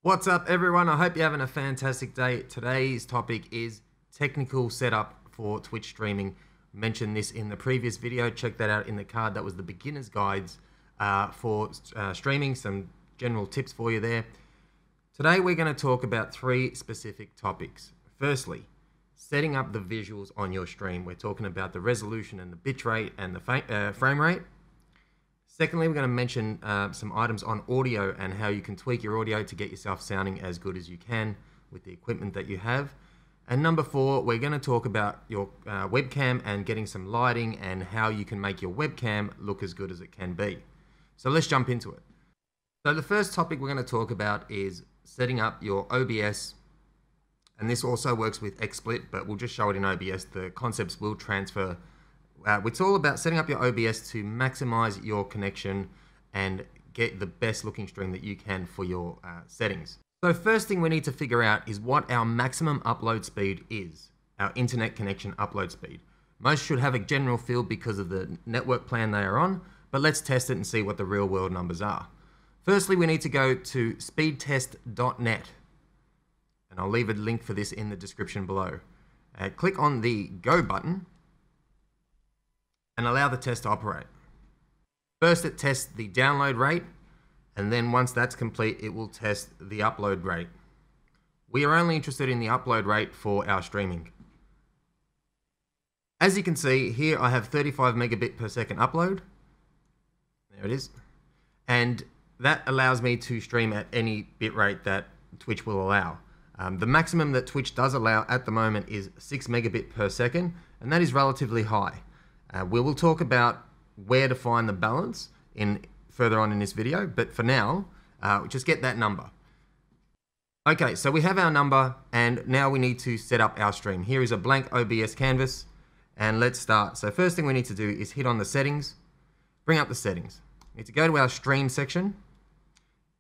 What's up, everyone? I hope you're having a fantastic day. Today's topic is technical setup for Twitch streaming. Mentioned this in the previous video. Check that out in the card. That was the beginner's guides for streaming. Some general tips for you there. Today we're going to talk about three specific topics. Firstly, setting up the visuals on your stream. We're talking about the resolution and the bitrate and the frame rate. Secondly, we're going to mention some items on audio and how you can tweak your audio to get yourself sounding as good as you can with the equipment that you have. And number four, we're going to talk about your webcam and getting some lighting and how you can make your webcam look as good as it can be. So let's jump into it. So the first topic we're going to talk about is setting up your OBS. And this also works with XSplit, but we'll just show it in OBS. The concepts will transfer. It's all about setting up your OBS to maximize your connection and get the best looking stream that you can for your settings. So first thing we need to figure out is what our maximum upload speed is, our internet connection upload speed. Most should have a general feel because of the network plan they are on, but let's test it and see what the real world numbers are. Firstly, we need to go to speedtest.net, and I'll leave a link for this in the description below. Click on the Go button and allow the test to operate. First it tests the download rate, and then once that's complete, it will test the upload rate. We are only interested in the upload rate for our streaming. As you can see, here I have 35 megabit per second upload. There it is. And that allows me to stream at any bitrate that Twitch will allow. The maximum that Twitch does allow at the moment is 6 megabit per second, and that is relatively high. We will talk about where to find the balance further on in this video, but for now, just get that number. Okay, so we have our number, and now we need to set up our stream. Here is a blank OBS canvas, and let's start. So first thing we need to do is hit on the settings, bring up the settings. We need to go to our stream section,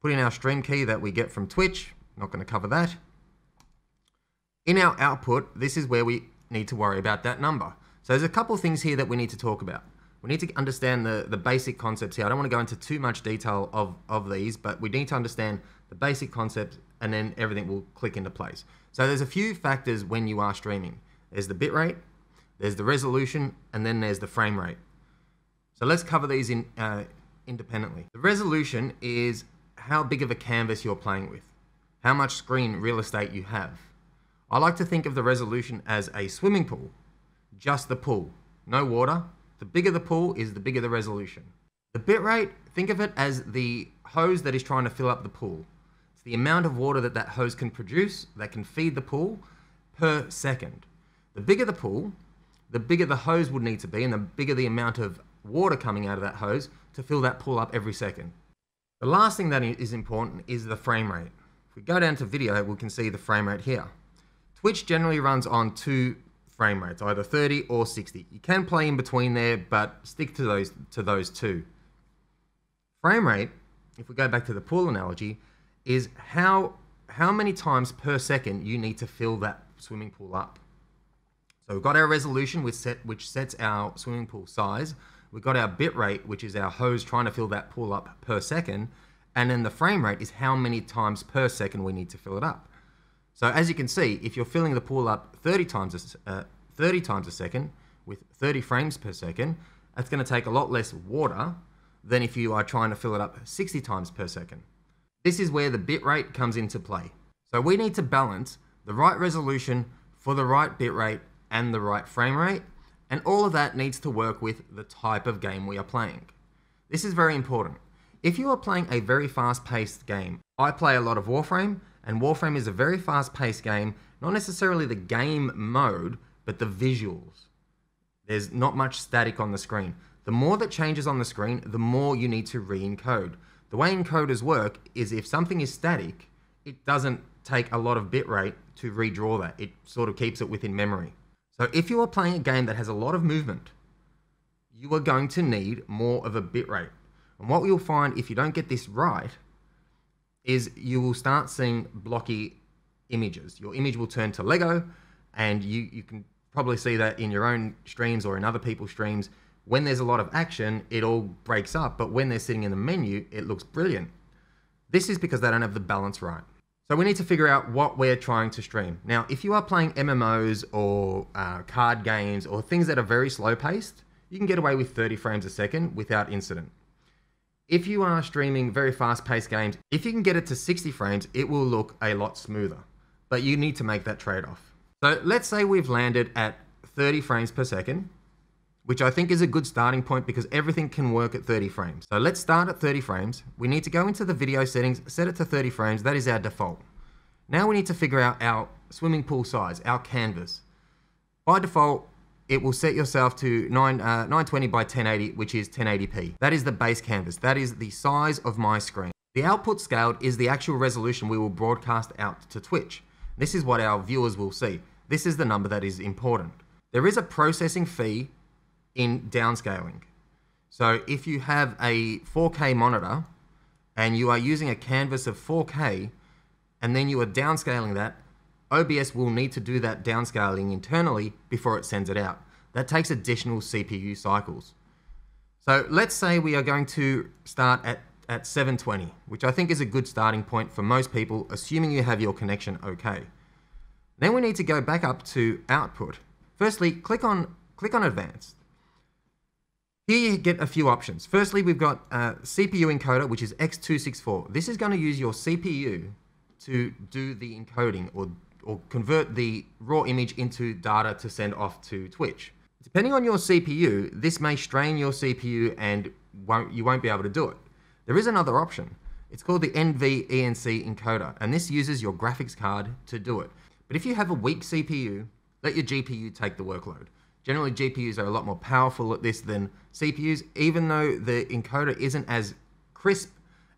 put in our stream key that we get from Twitch. Not going to cover that. In our output, this is where we need to worry about that number. So there's a couple things here that we need to talk about. We need to understand the basic concepts here. I don't want to go into too much detail of these, but we need to understand the basic concepts, and then everything will click into place. So there's a few factors when you are streaming. There's the bitrate, there's the resolution, and then there's the frame rate. So let's cover these independently. The resolution is how big of a canvas you're playing with, how much screen real estate you have. I like to think of the resolution as a swimming pool. Just the pool, no water. The bigger the pool is the bigger the resolution. The bitrate, think of it as the hose that is trying to fill up the pool. It's the amount of water that hose can produce, that can feed the pool per second. The bigger the pool, the bigger the hose would need to be, and the bigger the amount of water coming out of that hose to fill that pool up every second. The last thing that is important is the frame rate. If we go down to video, we can see the frame rate here. Twitch generally runs on 2 frame rates, either 30 or 60. You can play in between there, but stick to those two. Frame rate, if we go back to the pool analogy, is how many times per second you need to fill that swimming pool up. So we've got our resolution, which sets our swimming pool size. We've got our bit rate, which is our hose trying to fill that pool up per second. And then the frame rate is how many times per second we need to fill it up. So as you can see, if you're filling the pool up 30 times a second with 30 frames per second, that's going to take a lot less water than if you are trying to fill it up 60 times per second. This is where the bitrate comes into play. So we need to balance the right resolution for the right bitrate and the right frame rate, and all of that needs to work with the type of game we are playing. This is very important. If you are playing a very fast-paced game, I play a lot of Warframe, and Warframe is a very fast-paced game, not necessarily the game mode, but the visuals. There's not much static on the screen. The more that changes on the screen, the more you need to re-encode. The way encoders work is if something is static, it doesn't take a lot of bitrate to redraw that. It sort of keeps it within memory. So if you are playing a game that has a lot of movement, you are going to need more of a bitrate. And what you'll find if you don't get this right is you will start seeing blocky images. Your image will turn to Lego, and you can probably see that in your own streams or in other people's streams. When there's a lot of action, it all breaks up, but when they're sitting in the menu, it looks brilliant. This is because they don't have the balance right. So we need to figure out what we're trying to stream. Now, if you are playing MMOs or card games or things that are very slow paced, you can get away with 30 frames a second without incident. If you are streaming very fast paced games, if you can get it to 60 frames, it will look a lot smoother, but you need to make that trade-off. So let's say we've landed at 30 frames per second, which I think is a good starting point because everything can work at 30 frames. So let's start at 30 frames. We need to go into the video settings, set it to 30 frames. That is our default. Now we need to figure out our swimming pool size, our canvas. By default, it will set yourself to 920 by 1080, which is 1080p. That is the base canvas. That is the size of my screen. The output scaled is the actual resolution we will broadcast out to Twitch. This is what our viewers will see. This is the number that is important. There is a processing fee in downscaling. So if you have a 4K monitor and you are using a canvas of 4K and then you are downscaling that, OBS will need to do that downscaling internally before it sends it out. That takes additional CPU cycles. So let's say we are going to start at 720, which I think is a good starting point for most people, assuming you have your connection okay. Then we need to go back up to output. Firstly, click on advanced. Here you get a few options. Firstly, we've got CPU encoder, which is X264. This is going to use your CPU to do the encoding or convert the raw image into data to send off to Twitch. Depending on your CPU, this may strain your CPU and you won't be able to do it. There is another option. It's called the NVENC encoder, and this uses your graphics card to do it. But if you have a weak CPU, let your GPU take the workload. Generally, GPUs are a lot more powerful at this than CPUs, even though the encoder isn't as crisp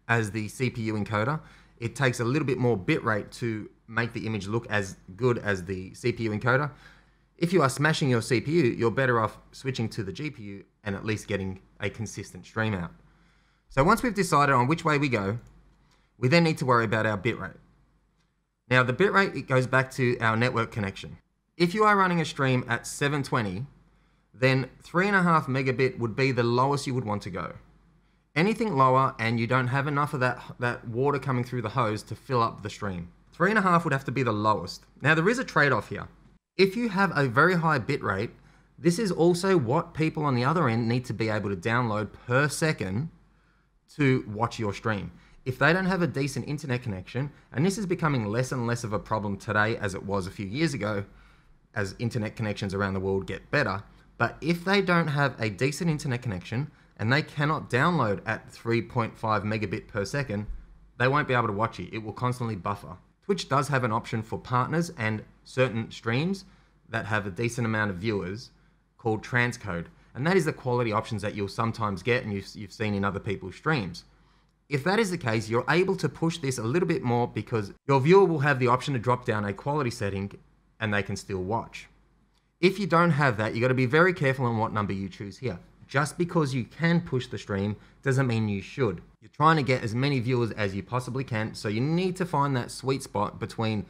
as the CPU encoder. It takes a little bit more bitrate to make the image look as good as the CPU encoder. If you are smashing your CPU, you're better off switching to the GPU and at least getting a consistent stream out. So once we've decided on which way we go, we then need to worry about our bitrate. Now the bitrate, it goes back to our network connection. If you are running a stream at 720, then 3.5 megabit would be the lowest you would want to go. Anything lower and you don't have enough of that water coming through the hose to fill up the stream. 3.5 would have to be the lowest. Now there is a trade-off here. If you have a very high bitrate, this is also what people on the other end need to be able to download per second to watch your stream. If they don't have a decent internet connection, and this is becoming less and less of a problem today as it was a few years ago, as internet connections around the world get better, but if they don't have a decent internet connection and they cannot download at 3.5 megabit per second, they won't be able to watch it. It will constantly buffer. Twitch does have an option for partners and certain streams that have a decent amount of viewers called transcode. And that is the quality options that you'll sometimes get and you've seen in other people's streams. If that is the case, you're able to push this a little bit more because your viewer will have the option to drop down a quality setting and they can still watch. If you don't have that, you got to be very careful on what number you choose here. Just because you can push the stream doesn't mean you should. You're trying to get as many viewers as you possibly can, so you need to find that sweet spot between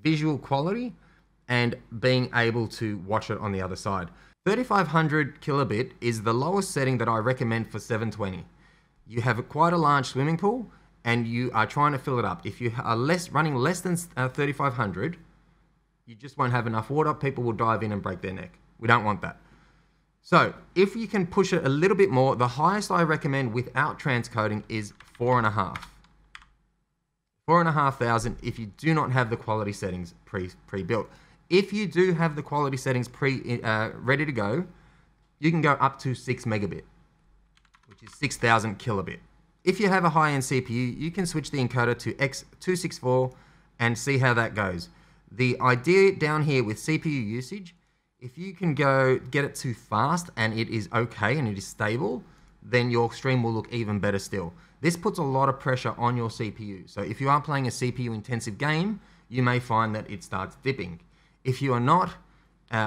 visual quality and being able to watch it on the other side. 3500 kilobit is the lowest setting that I recommend for 720. You have quite a large swimming pool and you are trying to fill it up. If you are running less than 3500, you just won't have enough water. People will dive in and break their neck. We don't want that. So if you can push it a little bit more, the highest I recommend without transcoding is 4.5. 4,500 if you do not have the quality settings pre-built. If you do have the quality settings ready to go, you can go up to 6 megabit, which is 6,000 kilobit. If you have a high-end CPU, you can switch the encoder to X264 and see how that goes. The idea down here with CPU usage, if you can get it too fast and it is okay and it is stable, then your stream will look even better still. This puts a lot of pressure on your CPU. So if you are playing a CPU intensive game, you may find that it starts dipping. If you are not,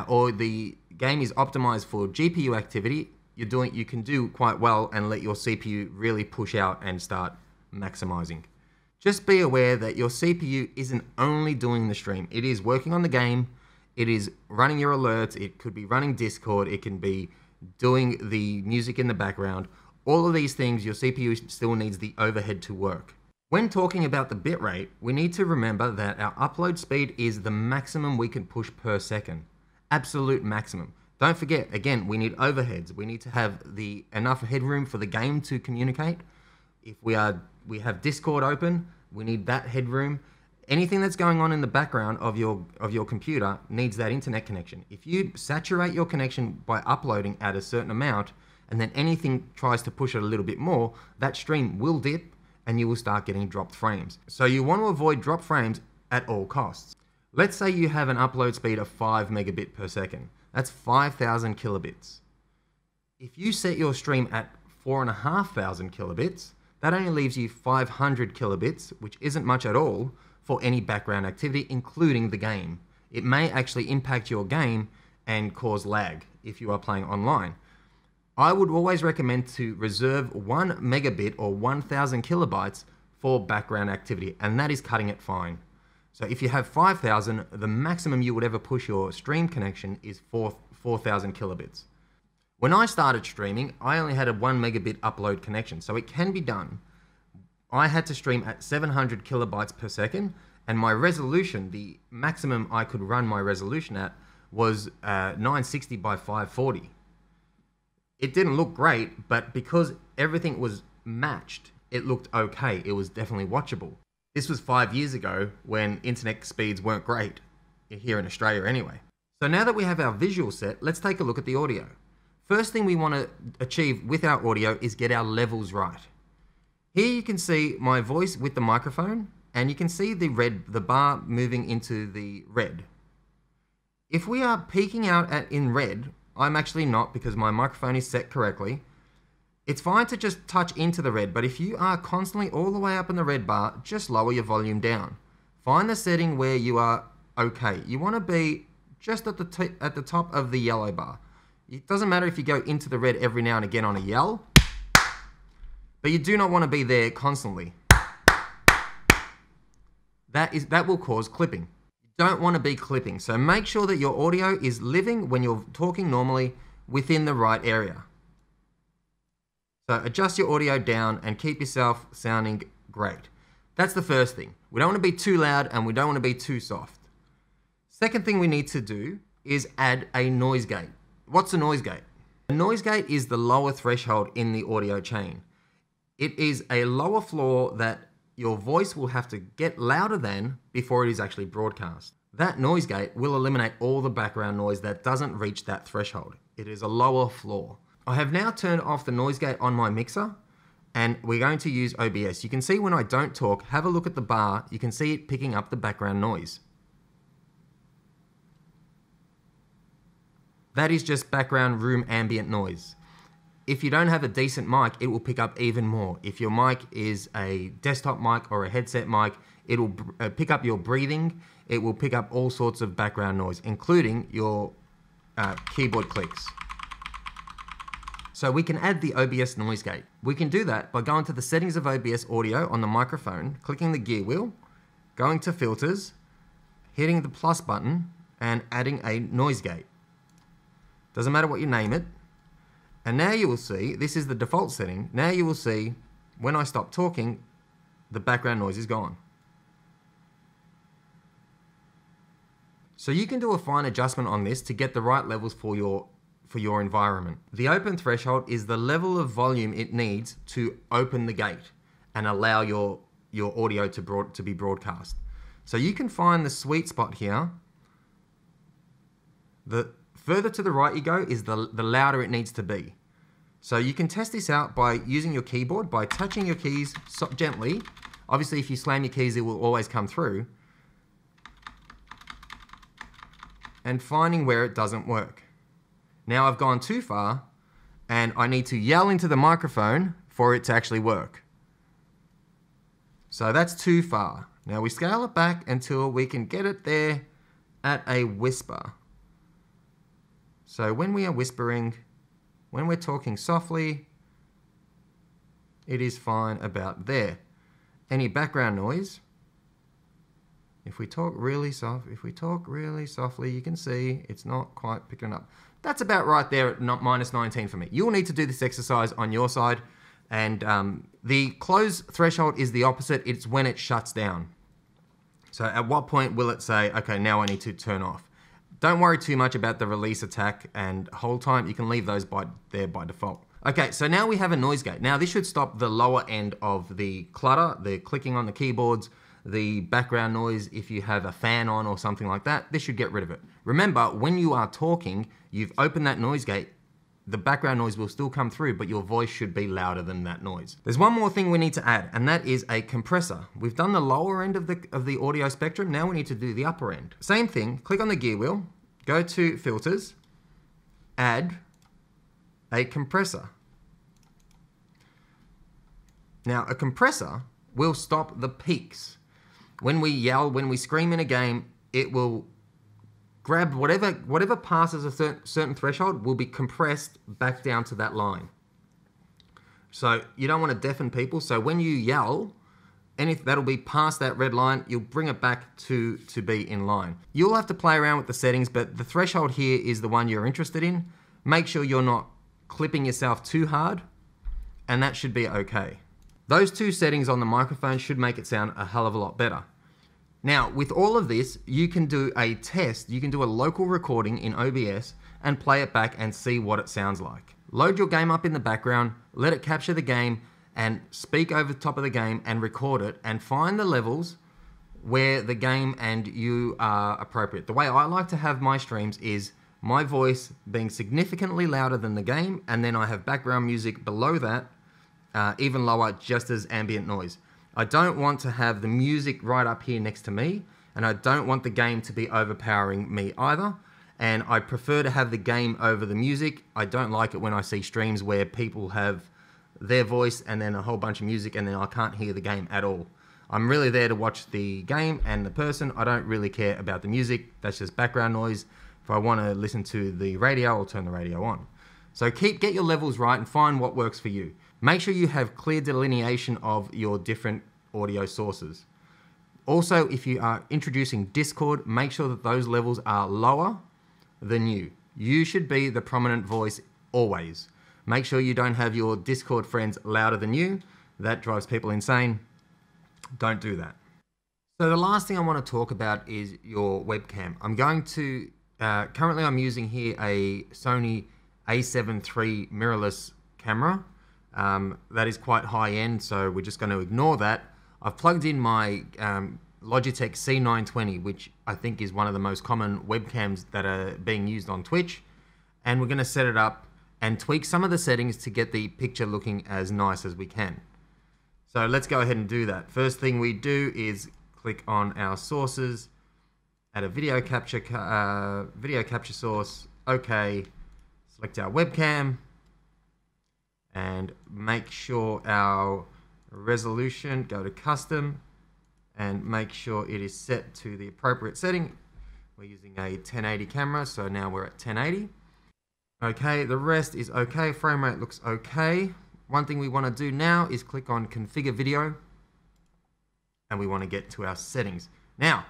or the game is optimized for GPU activity, you can do quite well and let your CPU really push out and start maximizing. Just be aware that your CPU isn't only doing the stream. It is working on the game. It is running your alerts. It could be running Discord. It can be doing the music in the background. All of these things, your CPU still needs the overhead to work. When talking about the bitrate, we need to remember that our upload speed is the maximum we can push per second. Absolute maximum. Don't forget, again, we need overheads. We need to have enough headroom for the game to communicate. If we have Discord open, we need that headroom. Anything that's going on in the background of your computer needs that internet connection. If you saturate your connection by uploading at a certain amount, and then anything tries to push it a little bit more, that stream will dip and you will start getting dropped frames. So you want to avoid drop frames at all costs. Let's say you have an upload speed of 5 megabit per second. That's 5,000 kilobits. If you set your stream at 4,500 kilobits, that only leaves you 500 kilobits, which isn't much at all for any background activity, including the game. It may actually impact your game and cause lag if you are playing online. I would always recommend to reserve 1 megabit or 1,000 kilobytes for background activity, and that is cutting it fine. So if you have 5,000, the maximum you would ever push your stream connection is 4,000 kilobits. When I started streaming, I only had a 1 megabit upload connection, so it can be done. I had to stream at 700 kilobytes per second, and my resolution, the maximum I could run my resolution at, was 960 by 540. It didn't look great, but because everything was matched, it looked okay. It was definitely watchable. This was 5 years ago when internet speeds weren't great, here in Australia anyway. So now that we have our visual set, let's take a look at the audio. First thing we want to achieve with our audio is get our levels right. Here you can see my voice with the microphone, and you can see the bar moving into the red. If we are peaking out in red, I'm actually not, because my microphone is set correctly. It's fine to just touch into the red, but if you are constantly all the way up in the red bar, just lower your volume down. Find the setting where you are okay. You want to be just at the top of the yellow bar. It doesn't matter if you go into the red every now and again on a yell, but you do not want to be there constantly. That will cause clipping. You don't want to be clipping, so make sure that your audio is living when you're talking normally within the right area. So adjust your audio down and keep yourself sounding great. That's the first thing. We don't want to be too loud and we don't want to be too soft. Second thing we need to do is add a noise gate. What's a noise gate? A noise gate is the lower threshold in the audio chain. It is a lower floor that your voice will have to get louder than before it is actually broadcast. That noise gate will eliminate all the background noise that doesn't reach that threshold. It is a lower floor. I have now turned off the noise gate on my mixer, and we're going to use OBS. You can see when I don't talk, have a look at the bar, you can see it picking up the background noise. That is just background room ambient noise. If you don't have a decent mic, it will pick up even more. If your mic is a desktop mic or a headset mic, it will pick up your breathing. It will pick up all sorts of background noise, including your keyboard clicks. So we can add the OBS noise gate. We can do that by going to the settings of OBS audio on the microphone, clicking the gear wheel, going to filters, hitting the plus button, and adding a noise gate. Doesn't matter what you name it. And now you will see, this is the default setting, now you will see when I stop talking, the background noise is gone. So you can do a fine adjustment on this to get the right levels for your environment. The open threshold is the level of volume it needs to open the gate and allow your audio to be broadcast. So you can find the sweet spot here. The further to the right you go is the louder it needs to be. So you can test this out by using your keyboard, by touching your keys gently. Obviously, if you slam your keys, it will always come through. And finding where it doesn't work. Now I've gone too far, and I need to yell into the microphone for it to actually work. So that's too far. Now we scale it back until we can get it there at a whisper. So when we are whispering, when we're talking softly, it is fine about there. Any background noise, if we talk really softly, you can see it's not quite picking up. That's about right there at -19 for me. You'll need to do this exercise on your side And the close threshold is the opposite. It's when it shuts down. So at what point will it say, okay, now I need to turn off? Don't worry too much about the release attack and hold time. You can leave those there by default. Okay, so now we have a noise gate. Now this should stop the lower end of the clutter, the clicking on the keyboards, the background noise if you have a fan on or something like that. This should get rid of it. Remember, when you are talking, you've opened that noise gate, the background noise will still come through, but your voice should be louder than that noise. There's one more thing we need to add, and that is a compressor. We've done the lower end of the audio spectrum. Now we need to do the upper end. Same thing, click on the gear wheel, go to filters, add a compressor. Now a compressor will stop the peaks. When we yell, when we scream in a game, it will grab whatever passes a certain threshold will be compressed back down to that line. So you don't want to deafen people. So when you yell, that'll be past that red line, you'll bring it back to be in line. You'll have to play around with the settings, but the threshold here is the one you're interested in. Make sure you're not clipping yourself too hard, and that should be okay. Those two settings on the microphone should make it sound a hell of a lot better. Now, with all of this, you can do a test. You can do a local recording in OBS and play it back and see what it sounds like. Load your game up in the background, let it capture the game, and speak over the top of the game and record it, and find the levels where the game and you are appropriate. The way I like to have my streams is my voice being significantly louder than the game, and then I have background music below that, even lower, just as ambient noise. I don't want to have the music right up here next to me, and I don't want the game to be overpowering me either. And I prefer to have the game over the music. I don't like it when I see streams where people have their voice and then a whole bunch of music and then I can't hear the game at all. I'm really there to watch the game and the person. I don't really care about the music. That's just background noise. If I want to listen to the radio, I'll turn the radio on. So get your levels right and find what works for you. Make sure you have clear delineation of your different audio sources. Also, if you are introducing Discord, make sure that those levels are lower than you. You should be the prominent voice always. Make sure you don't have your Discord friends louder than you. That drives people insane. Don't do that. So the last thing I want to talk about is your webcam. I'm going to, currently I'm using here a Sony a7 III mirrorless camera. That is quite high end, so we're just going to ignore that. I've plugged in my Logitech C920, which I think is one of the most common webcams that are being used on Twitch. And we're going to set it up and tweak some of the settings to get the picture looking as nice as we can. So let's go ahead and do that. First thing we do is click on our sources, add a video capture source, okay, select our webcam, and make sure our resolution, go to custom, and make sure it is set to the appropriate setting. We're using a 1080 camera, so now we're at 1080. Okay, the rest is okay, frame rate looks okay. One thing we want to do now is click on configure video, and we want to get to our settings. Now,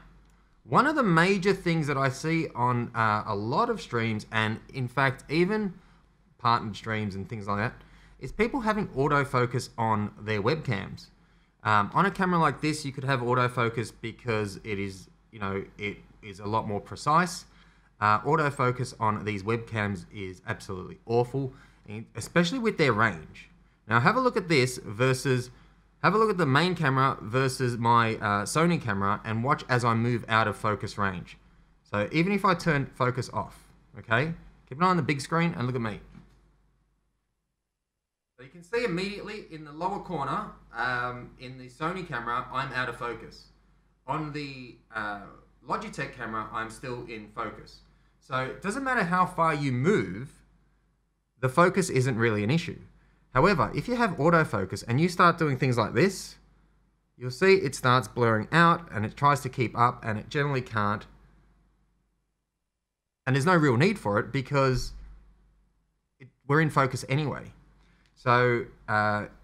one of the major things that I see on a lot of streams, and in fact even partnered streams and things like that, is people having autofocus on their webcams. On a camera like this, you could have autofocus because it is, it is a lot more precise. Autofocus on these webcams is absolutely awful, especially with their range. Now have a look at this versus, have a look at the main camera versus my Sony camera and watch as I move out of focus range. So even if I turn focus off, okay, keep an eye on the big screen and look at me. So you can see immediately in the lower corner, in the Sony camera, I'm out of focus. On the Logitech camera, I'm still in focus. So it doesn't matter how far you move, the focus isn't really an issue. However, if you have autofocus and you start doing things like this, you'll see it starts blurring out and it tries to keep up and it generally can't. And there's no real need for it because we're in focus anyway. So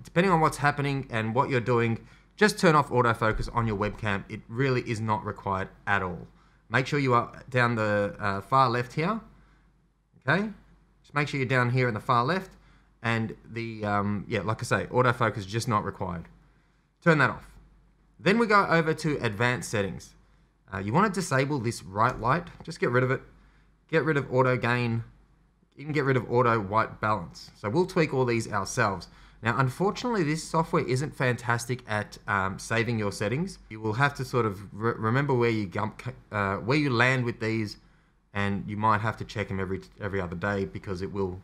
depending on what's happening and what you're doing, just turn off autofocus on your webcam. It really is not required at all. Make sure you are down the far left here. Okay, just make sure you're down here in the far left and the, yeah, like I say, autofocus just not required. Turn that off. Then we go over to advanced settings. You want to disable this right light, just get rid of it. Get rid of auto gain, even get rid of auto white balance. So we'll tweak all these ourselves. Now, unfortunately, this software isn't fantastic at saving your settings. You will have to sort of remember where you land with these, and you might have to check them every other day because it will,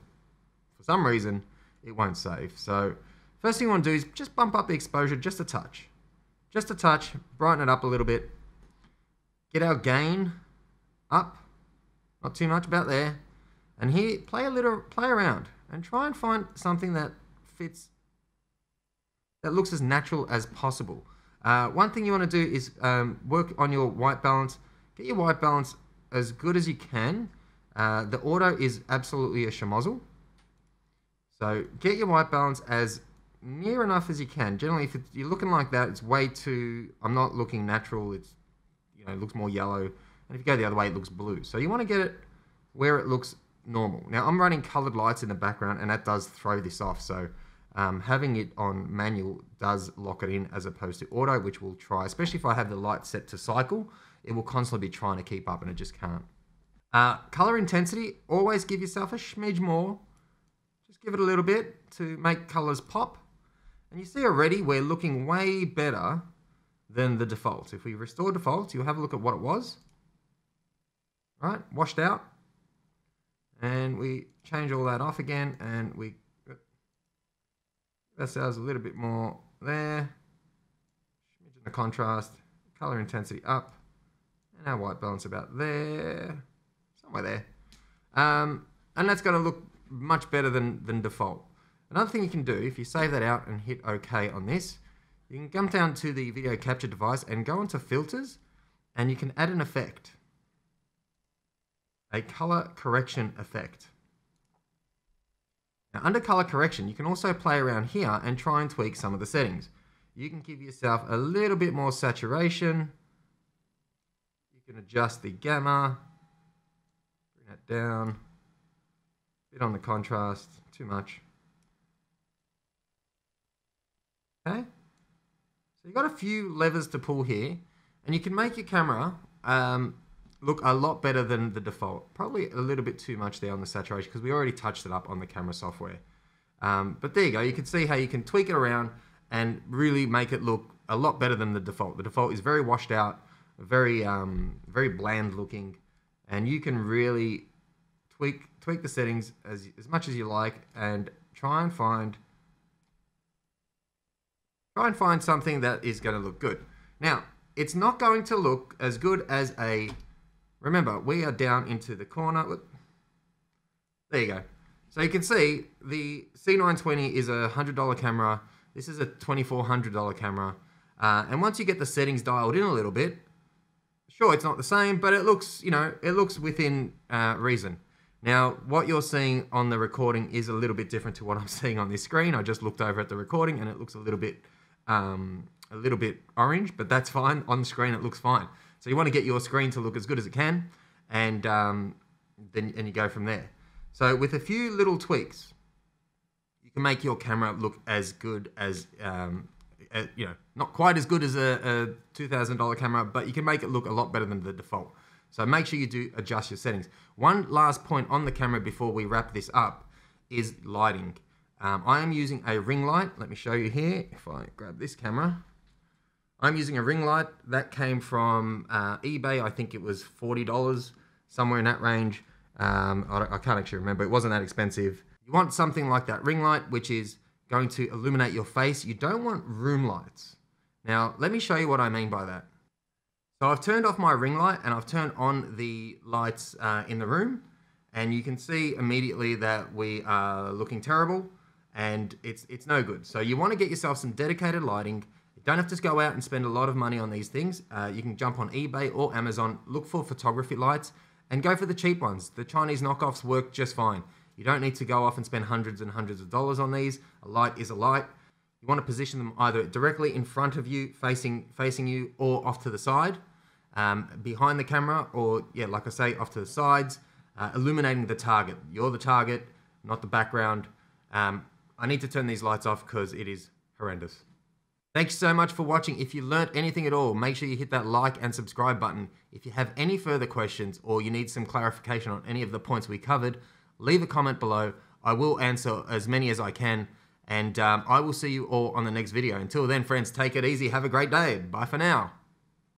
for some reason, it won't save. So first thing you want to do is just bump up the exposure just a touch. Just a touch, brighten it up a little bit. Get our gain up, not too much about there. And here, play around and try and find something that fits, that looks as natural as possible. One thing you want to do is work on your white balance. Get your white balance as good as you can. The auto is absolutely a schmozzle. So get your white balance as near enough as you can. Generally, if you're looking like that, it's way too, I'm not looking natural. It's, you know, it looks more yellow. And if you go the other way, it looks blue. So you want to get it where it looks normal. Now, I'm running colored lights in the background, and that does throw this off. So having it on manual does lock it in as opposed to auto, which we'll try, especially if I have the light set to cycle. It will constantly be trying to keep up, and it just can't. Color intensity, always give yourself a smidge more. Just give it a little bit to make colors pop. And you see already we're looking way better than the default. If we restore default, you'll have a look at what it was. Right, washed out. And we change all that off again, and we give ourselves a little bit more there. Smidgen the contrast, color intensity up, and our white balance about there, somewhere there. And that's going to look much better than default. Another thing you can do, if you save that out and hit OK on this, you can come down to the video capture device and go into filters, and you can add an effect. A color correction effect. Now, under color correction, you can also play around here and try and tweak some of the settings. You can give yourself a little bit more saturation. You can adjust the gamma, bring that down, a bit on the contrast, too much. Okay, so you've got a few levers to pull here, and you can make your camera look a lot better than the default. Probably a little bit too much there on the saturation because we already touched it up on the camera software. But there you go. You can see how you can tweak it around and really make it look a lot better than the default. The default is very washed out, very bland looking, and you can really tweak the settings as much as you like and try and find something that is going to look good. Now, it's not going to look as good as a... Remember, we are down into the corner. There you go. So you can see the C920 is a $100 camera. This is a $2,400 camera. And once you get the settings dialed in a little bit, sure, it's not the same, but it looks, you know, it looks within reason. Now, what you're seeing on the recording is a little bit different to what I'm seeing on this screen. I just looked over at the recording and it looks a little bit orange, but that's fine. On the screen, it looks fine. So you want to get your screen to look as good as it can, and then you go from there. So with a few little tweaks, you can make your camera look as good as, you know, not quite as good as a $2,000 camera, but you can make it look a lot better than the default. So make sure you do adjust your settings. One last point on the camera before we wrap this up is lighting. I am using a ring light. Let me show you here. If I grab this camera, I'm using a ring light that came from eBay. I think it was $40, somewhere in that range. I can't actually remember. It wasn't that expensive. You want something like that ring light, which is going to illuminate your face. You don't want room lights. Now, let me show you what I mean by that. So I've turned off my ring light and I've turned on the lights in the room, and you can see immediately that we are looking terrible and it's no good. So you want to get yourself some dedicated lighting. You don't have to go out and spend a lot of money on these things. You can jump on eBay or Amazon, look for photography lights, and go for the cheap ones. The Chinese knockoffs work just fine. You don't need to go off and spend hundreds and hundreds of dollars on these. A light is a light. You want to position them either directly in front of you, facing you, or off to the side, behind the camera, or, yeah, like I say, off to the sides, illuminating the target. You're the target, not the background. I need to turn these lights off because it is horrendous. Thanks so much for watching. If you learnt anything at all, make sure you hit that like and subscribe button. If you have any further questions or you need some clarification on any of the points we covered, leave a comment below. I will answer as many as I can, and I will see you all on the next video. Until then, friends, take it easy. Have a great day. Bye for now.